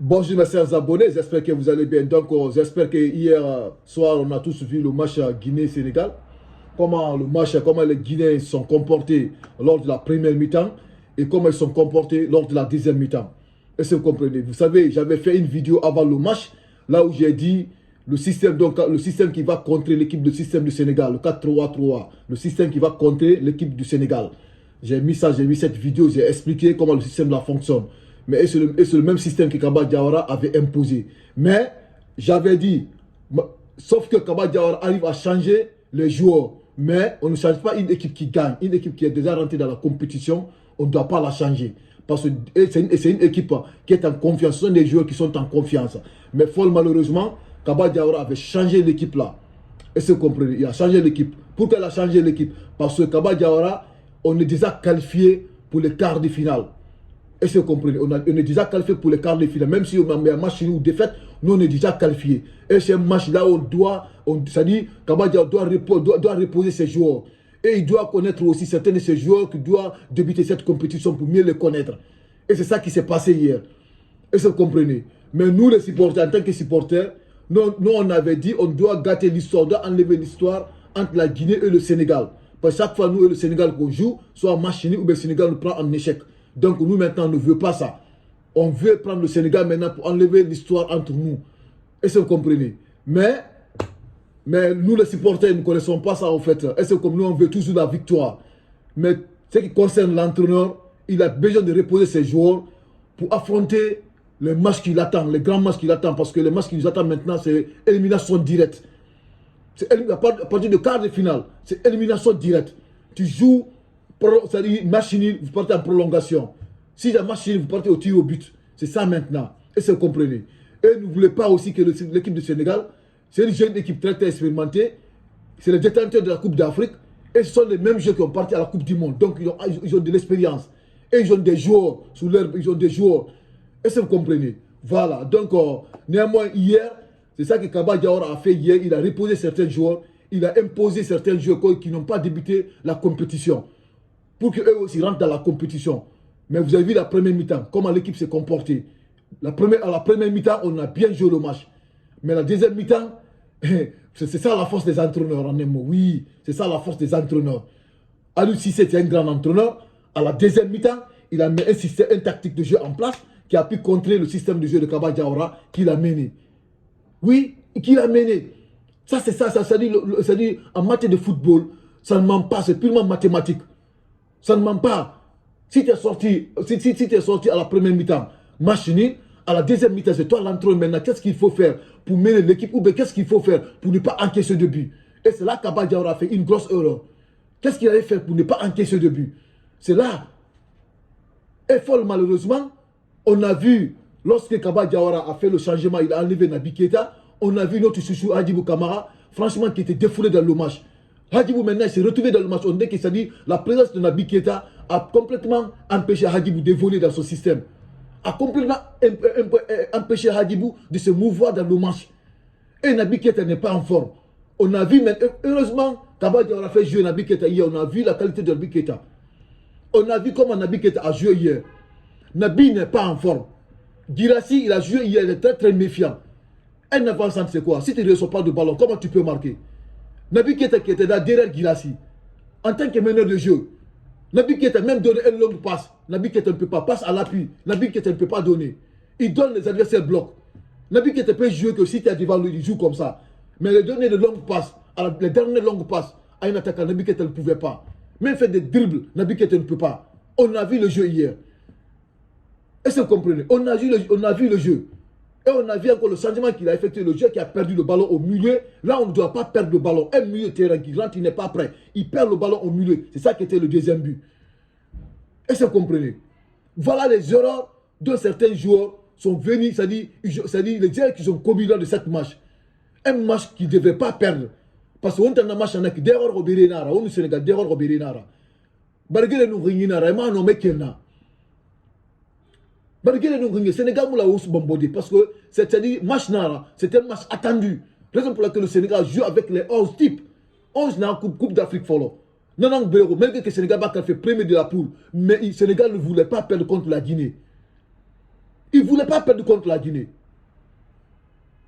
Bonjour mes chers abonnés, j'espère que vous allez bien. Donc j'espère que hier soir on a tous vu le match Guinée-Sénégal. Comment les Guinéens se sont comportés lors de la première mi-temps et comment ils se sont comportés lors de la deuxième mi-temps. Est-ce que vous comprenez? Vous savez, j'avais fait une vidéo avant le match, là où j'ai dit le système qui va contrer l'équipe du système du Sénégal, le 4-3-3, le système qui va contrer l'équipe du Sénégal. J'ai mis cette vidéo, j'ai expliqué comment le système là fonctionne. Mais c'est le même système que Kaba Diawara avait imposé. Mais j'avais dit, sauf que Kaba Diawara arrive à changer les joueurs. Mais on ne change pas une équipe qui gagne. Une équipe qui est déjà rentrée dans la compétition, on ne doit pas la changer. Parce que c'est une équipe qui est en confiance. Ce sont des joueurs qui sont en confiance. Mais fort malheureusement, Kaba Diawara avait changé l'équipe là. Est-ce que vous comprenez? Il a changé l'équipe. Pourquoi il a changé l'équipe? Parce que Kaba Diawara, on est déjà qualifié pour les quarts de finale. Est-ce que vous comprenez? On est déjà qualifié pour les quarts de finale. Même si on a un match ou défaite, nous on est déjà qualifié. Et c'est un match là où c'est-à-dire Kaba doit reposer ses joueurs. Et il doit connaître aussi certains de ses joueurs qui doivent débuter cette compétition pour mieux les connaître. Et c'est ça qui s'est passé hier. Est-ce que vous comprenez? Mais nous les supporters, en tant que supporters, nous on avait dit on doit gâter l'histoire, on doit enlever l'histoire entre la Guinée et le Sénégal. Parce que chaque fois nous et le Sénégal qu'on joue, soit match fini ou bien le Sénégal nous prend en échec. Donc nous maintenant, on ne veut pas ça. On veut prendre le Sénégal maintenant pour enlever l'histoire entre nous. Est-ce que vous comprenez? Mais nous les supporters, nous ne connaissons pas ça en fait. Est-ce que comme nous, on veut toujours la victoire? Mais ce qui concerne l'entraîneur, il a besoin de reposer ses joueurs pour affronter les matchs qui l'attendent, les grands matchs qui l'attendent. Parce que les matchs qui nous attendent maintenant, c'est élimination directe. À partir de quart de finale, c'est élimination directe. Tu joues, c'est-à-dire match nul, vous partez en prolongation. Si la match nul, vous partez au tir au but. C'est ça maintenant. Est-ce que vous comprenez? Et ne voulez pas aussi que l'équipe du Sénégal, c'est une jeune équipe très expérimentée. C'est les détenteurs de la Coupe d'Afrique. Et ce sont les mêmes jeux qui ont parti à la Coupe du Monde. Donc ils ont de l'expérience. Et ils ont des joueurs sous l'herbe, ils ont des joueurs. Est-ce que vous comprenez? Voilà. Donc, néanmoins, hier, c'est ça que Kaba Diawara a fait hier. Il a reposé certains joueurs. Il a imposé certains joueurs qui n'ont pas débuté la compétition. Pour qu'eux aussi rentrent dans la compétition. Mais vous avez vu la première mi-temps, comment l'équipe s'est comportée. À la première mi-temps, on a bien joué le match. Mais la deuxième mi-temps, c'est ça la force des entraîneurs en un mot. Oui, c'est ça la force des entraîneurs. Aliou Cissé, c'est un grand entraîneur. À la deuxième mi-temps, il a mis un tactique de jeu en place qui a pu contrer le système de jeu de Kaba Diawara qu'il a mené. Oui, qu'il a mené. Ça, c'est ça. Ça dit en matière de football, ça ne ment pas, c'est purement mathématique. Ça ne ment pas. Si tu es sorti, à la première mi-temps, match nul, à la deuxième mi-temps, c'est toi l'entraîneur maintenant. Qu'est-ce qu'il faut faire pour mener l'équipe? Ou bien qu'est-ce qu'il faut faire pour ne pas encaisser de but? Et c'est là que Kaba Diawara a fait une grosse erreur. Qu'est-ce qu'il allait faire pour ne pas encaisser de but? C'est là. Et fort malheureusement, on a vu, lorsque Kaba Diawara a fait le changement, il a enlevé Naby Keita, on a vu notre chouchou Hadjibou Kamara, franchement, qui était défoulé dans le match. Hadjibou maintenant s'est retrouvé dans le match. On dit que ça dit la présence de Naby Keita a complètement empêché Hadjibou d'évoluer dans son système. A complètement empêché Hadjibou de se mouvoir dans le match. Et Naby Keita n'est pas en forme. On a vu, mais heureusement, Kaba Diawara a fait jouer Naby Keita hier. On a vu la qualité de Naby Keita. On a vu comment Naby Keita a joué hier. Naby n'est pas en forme. Guirassy, il a joué hier, il est très très méfiant. Un avant-centre, c'est quoi? Si tu ne reçois pas de ballon, comment tu peux marquer? Naby Keita qui était là derrière Guirassy, en tant que meneur de jeu, Naby Keita même donner une longue passe. Naby Keita ne peut pas, passe à l'appui. Naby Keita ne peut pas donner. Il donne, les adversaires bloquent. Naby Keita peut jouer que si tu es devant lui, il joue comme ça. Mais les donner de longues passes, les dernières longues passes à un attaquant, Naby Keita ne pouvait pas. Même faire des dribbles, Naby Keita ne peut pas. On a vu le jeu hier. Est-ce que vous comprenez? On a vu le jeu. Et on a vu encore le changement qu'il a effectué, le jeu qui a perdu le ballon au milieu. Là, on ne doit pas perdre le ballon. Un milieu de terrain qui rentre, il n'est pas prêt. Il perd le ballon au milieu. C'est ça qui était le deuxième but. Est-ce que vous comprenez? Voilà les erreurs dont certains joueurs sont venus, c'est-à-dire les erreurs qu'ils ont commis lors de cette match. Un match qu'ils ne devaient pas perdre. Parce qu'on a un match en qui derrière Robert Nara, on est au Sénégal, derrière Robert Nara. Barguer nous Nara, et moi, on met Kelna. Le Sénégal moula aussi bombardé parce que c'est-à-dire match nara, c'est un match attendu. Raison pour laquelle le Sénégal joue avec les 11 types. 11 dans la Coupe d'Afrique follow. Non, non, même que le Sénégal va faire premier de la poule, mais le Sénégal ne voulait pas perdre contre la Guinée. Il ne voulait pas perdre contre la Guinée.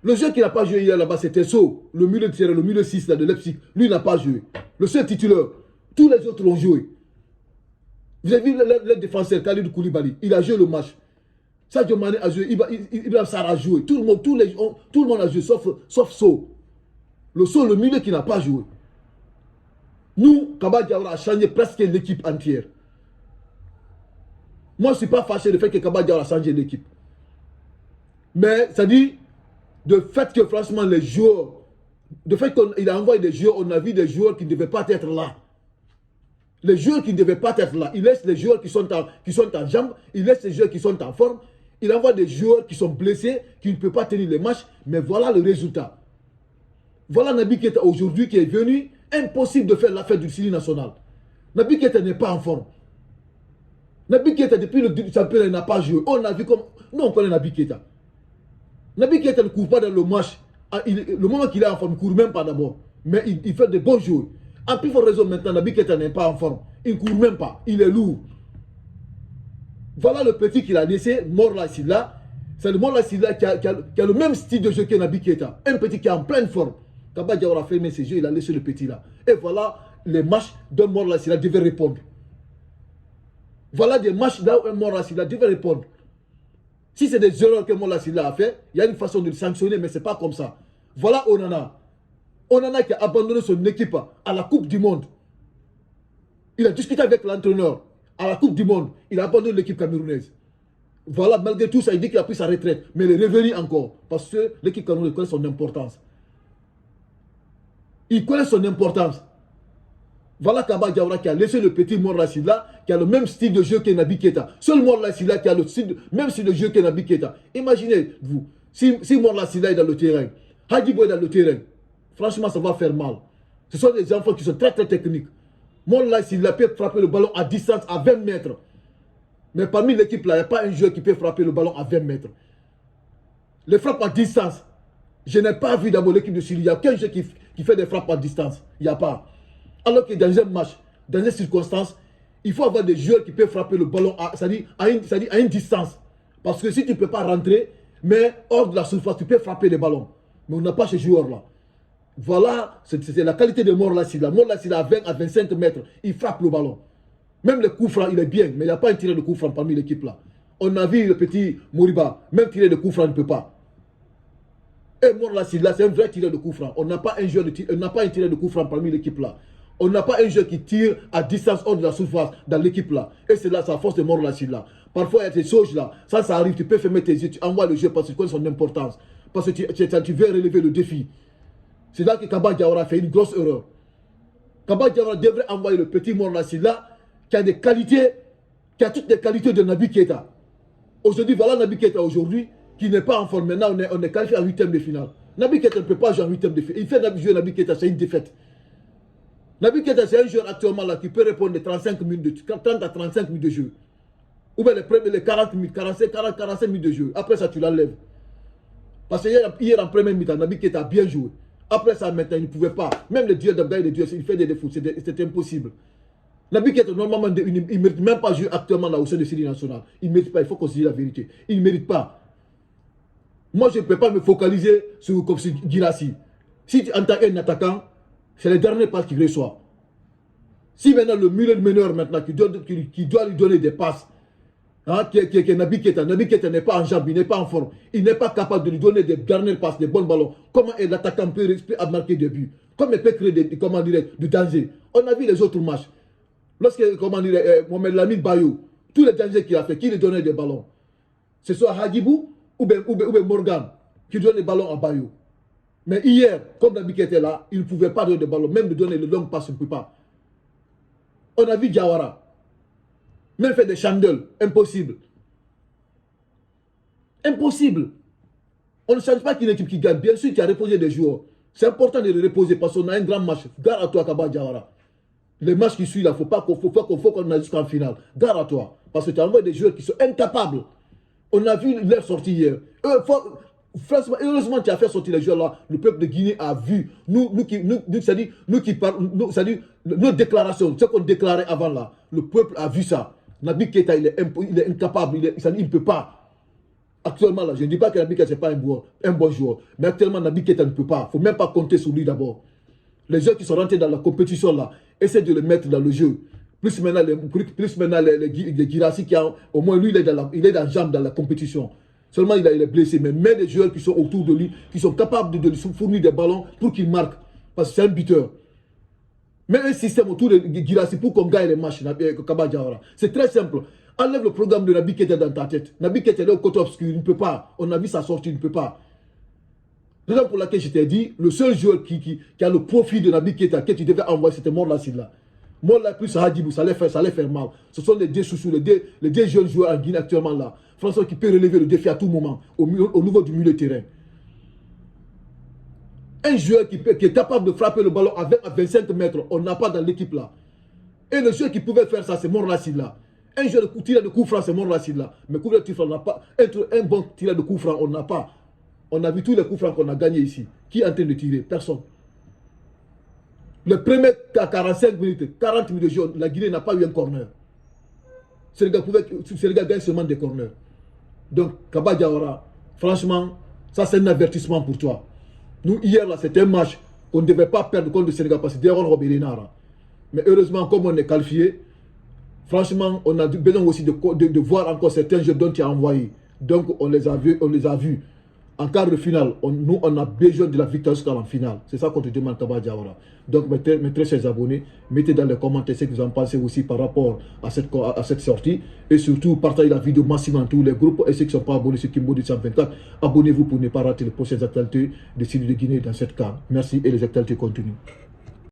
Le jeu qui n'a pas joué hier là-bas, c'était So, le milieu de terrain, le milieu 6 là, de Leipzig. Lui n'a pas joué. Le seul titulaire. Tous les autres l'ont joué. Vous avez vu le défenseur, Khalid Koulibaly. Il a joué le match. Sadio Mané a joué. Ibrahim Sarr a joué. Tout le monde a joué, sauf So. Le So, le milieu qui n'a pas joué. Nous, Kaba Diawara a changé presque l'équipe entière. Moi, je ne suis pas fâché du fait que Kaba Diawara a changé l'équipe. Mais ça dit, de fait que franchement, les joueurs, de fait qu'il a envoyé des joueurs, on a vu des joueurs qui ne devaient pas être là. Les joueurs qui ne devaient pas être là. Il laisse les joueurs qui sont en jambes, il laisse les joueurs qui sont en forme. Il envoie des joueurs qui sont blessés, qui ne peuvent pas tenir les matchs. Mais voilà le résultat. Voilà Naby Keita aujourd'hui qui est venu. Impossible de faire l'affaire du Syrie national. Naby Keita n'est pas en forme. Naby Keita, depuis le championnat, il n'a pas joué. On a vu comme... Nous, on connaît Naby Keita. Naby Keita ne court pas dans le match. Le moment qu'il est en forme, il ne court même pas d'abord. Mais il fait de bons jeux. En plus forte raison maintenant, Naby Keita n'est pas en forme. Il ne court même pas. Il est lourd. Voilà le petit qu'il a laissé, Morla Sylla. C'est le Morla Sylla qui a le même style de jeu que Naby Keita. Un petit qui est en pleine forme. Kaba Diawara a fermé ses yeux, il a laissé le petit là. Et voilà les matchs dont Morla Sylla devait répondre. Voilà des matchs là où Morla Sylla devait répondre. Si c'est des erreurs que Morla Sylla a fait, il y a une façon de le sanctionner, mais ce n'est pas comme ça. Voilà Onana. Onana qui a abandonné son équipe à la Coupe du Monde. Il a discuté avec l'entraîneur. À la Coupe du Monde, il a abandonné l'équipe camerounaise. Voilà, malgré tout ça, il dit qu'il a pris sa retraite. Mais il est revenu encore. Parce que l'équipe camerounaise connaît son importance. Il connaît son importance. Voilà Kaba Diawara qui a laissé le petit Morla Sylla, qui a le même style de jeu que Naby Keita. Seul Morla Sylla qui a le même style de jeu que Naby Keita. Imaginez-vous, si Morla Sylla est dans le terrain, Hadjibo est dans le terrain, franchement, ça va faire mal. Ce sont des enfants qui sont très très techniques. Morla Sylla peut frapper le ballon à distance à 20 mètres. Mais parmi l'équipe là, il n'y a pas un joueur qui peut frapper le ballon à 20 mètres. Les frappes à distance, je n'ai pas vu dans mon équipe de Syrie. Il n'y a aucun joueur qui fait des frappes à distance. Il n'y a pas. Alors que dans un match, dans une circonstance, il faut avoir des joueurs qui peuvent frapper le ballon à une distance. Parce que si tu ne peux pas rentrer, mais hors de la surface, tu peux frapper les ballons. Mais on n'a pas ces joueurs-là. Voilà, c'est la qualité de Morla Sylla. Morla Sylla à 20 à 25 mètres, il frappe le ballon. Même le coup franc, il est bien, mais il n'y a pas un tireur de coup franc parmi l'équipe là. On a vu le petit Moriba, même tirer de coup franc, il ne peut pas. Et Morla Sylla, c'est un vrai tireur de coup franc. On n'a pas un tireur de coup franc parmi l'équipe là. On n'a pas un joueur qui tire à distance hors de la surface dans l'équipe là. Et c'est là sa force de Morla Sylla. Parfois, il y a des choses là. Ça arrive, tu peux fermer tes yeux, tu envoies le jeu parce que tu connais son importance. Parce que tu veux relever le défi. C'est là que Kaba Diawara fait une grosse erreur. Kaba Diawara devrait envoyer le petit Morla Sylla qui a des qualités, qui a toutes les qualités de Naby Keita. Aujourd'hui, voilà Naby Keita aujourd'hui, qui n'est pas en forme. Maintenant, on est qualifié en 8e de finale. Naby Keita ne peut pas jouer en 8e de finale. Il fait jouer Naby Keita, c'est une défaite. Naby Keita, c'est un joueur actuellement là qui peut répondre de 30 à 35 minutes de jeu. Ou bien les 40 minutes, 45 minutes de jeu. Après ça, tu l'enlèves. Parce que hier en première mi-temps, Naby Keita a bien joué. Après ça, maintenant, il ne pouvait pas. Même les dieux d'Abdaï, il fait des défauts. C'était impossible. Naby Keita, normalement, il ne mérite même pas jouer actuellement là au sein de Syrie nationale. Il ne mérite pas, il faut qu'on se dise la vérité. Il ne mérite pas. Moi, je ne peux pas me focaliser sur comme si Guirassy. Si en tant qu'attaquant, c'est les derniers passes qu'il reçoit. Si maintenant le milieu de meneur maintenant qui doit lui donner des passes, hein, qui est Naby Keita n'est pas en jambe, il n'est pas en forme, il n'est pas capable de lui donner des dernières passes, des bons ballons. Comment l'attaquant peut marquer des buts? Comment il peut créer du danger? On a vu les autres matchs. Lorsque Mohamed Lamine Bayou, tous les dangers qu'il a fait, qui lui donnait des ballons? Ce soit Hadjibou ou bien Morgan qui donne des ballons à Bayou. Mais hier, comme Naby Keita était là, il ne pouvait pas donner de ballon, même de donner le long passe, il ne peut pas. On a vu Diawara, même faire des chandelles, impossible. Impossible. On ne change pas qu'une équipe qui gagne. Bien sûr, tu as reposé des joueurs. C'est important de les reposer parce qu'on a un grand match. Gare à toi, Kaba Diawara. Les matchs qui suivent là, il faut qu'on aille jusqu'en finale. Gare à toi. Parce que tu as envoyé des joueurs qui sont incapables. On a vu leur sortie hier. Franchement, heureusement, tu as fait sortir les joueurs là. Le peuple de Guinée a vu. Nos déclarations, ce qu'on déclarait avant là. Le peuple a vu ça. Naby Keita, il est incapable. Il ne peut pas. Actuellement, là, je ne dis pas que Naby Keita n'est pas un bon joueur. Mais actuellement, Naby Keita ne peut pas. Il ne faut même pas compter sur lui d'abord. Les joueurs qui sont rentrés dans la compétition, là, essaient de le mettre dans le jeu. Plus maintenant, les Guirassy, au moins lui, il est dans la jambe dans la compétition. Seulement, il est blessé. Mais des joueurs qui sont autour de lui, qui sont capables de lui fournir des ballons pour qu'il marque. Parce que c'est un buteur. Mais un système autour de Guirassy pour qu'on gagne les matchs, Kaba Diawara. C'est très simple. Enlève le programme de Naby Keita dans ta tête. Naby Keita est au côté obscur, il ne peut pas. On a vu sa sortie, il ne peut pas. Raison pour laquelle je t'ai dit, le seul joueur qui a le profil de Naby Keita que tu devais envoyer, c'était Morla Sylla. Morla plus Hadjibou, ça allait faire mal. Ce sont les deux chouchous, les deux jeunes joueurs en Guinée actuellement là. François qui peut relever le défi à tout moment, au niveau du milieu de terrain. Un joueur qui est capable de frapper le ballon à 25 mètres, on n'a pas dans l'équipe là. Et le joueur qui pouvait faire ça, c'est Morla Sylla. Un joueur de tireur de coup franc, c'est Morla Sylla. Mais couvreur de coup franc, on n'a pas. Un bon tireur de coup franc, on n'a pas. On a vu tous les coups francs qu'on a gagnés ici. Qui est en train de tirer? Personne. Le premier 45 minutes, 40 minutes de jeu, la Guinée n'a pas eu un corner. Sénégal gagne seulement des corners. Donc, Kaba Diawara, franchement, ça c'est un avertissement pour toi. Nous, hier, là, c'était un match qu'on ne devait pas perdre contre le Sénégal parce que Deron Robert. Mais heureusement, comme on est qualifié, franchement, on a besoin aussi de voir encore certains jeux dont tu as envoyé. Donc, on les a vus. En quart de finale, nous, on a besoin de la victoire jusqu'à la finale. C'est ça qu'on te demande, Kaba Diawara. Donc, mes très chers abonnés, mettez dans les commentaires ce que vous en pensez aussi par rapport à cette sortie. Et surtout, partagez la vidéo massivement dans tous les groupes. Et ceux qui ne sont pas abonnés sur Kimbo 124, abonnez-vous pour ne pas rater les prochaines actualités des Sud de Guinée dans cette carte. Merci et les actualités continuent.